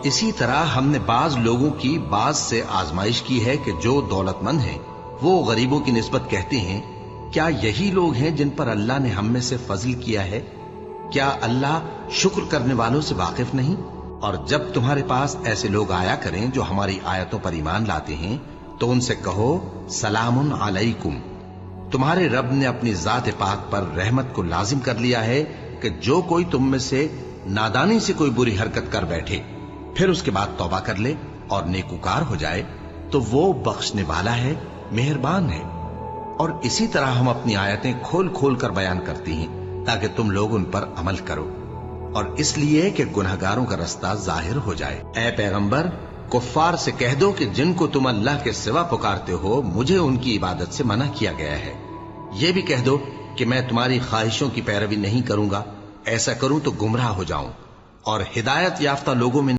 इसी तरह हमने बाज लोगों की बाज से आजमाइश की है कि जो दौलतमंद हैं वो गरीबों की निस्बत कहते हैं, क्या यही लोग हैं जिन पर अल्लाह ने हम में से फजल किया है? क्या अल्लाह शुक्र करने वालों से वाकिफ नहीं? और जब तुम्हारे पास ऐसे लोग आया करें जो हमारी आयतों पर ईमान लाते हैं, तो उनसे कहो सलामुन अलैकुम। तुम्हारे रब ने अपनी जात पाक पर रहमत को लाजिम कर लिया है कि जो कोई तुम में से नादानी से कोई बुरी हरकत कर बैठे, फिर उसके बाद तौबा कर ले और नेकुकार हो जाए, तो वो बख्शने वाला है, मेहरबान है। और इसी तरह हम अपनी आयतें खोल खोल कर बयान करती हैं ताकि तुम लोग उन पर अमल करो, और इसलिए कि गुनहगारों का रास्ता जाहिर हो जाए। ऐ पैगंबर, कुफ्फार से कह दो कि जिनको तुम अल्लाह के सिवा पुकारते हो, मुझे उनकी इबादत से मना किया गया है। ये भी कह दो कि मैं तुम्हारी ख्वाहिशों की पैरवी नहीं करूंगा, ऐसा करूं तो गुमराह हो जाऊं और हिदायत याफ्ता लोगों में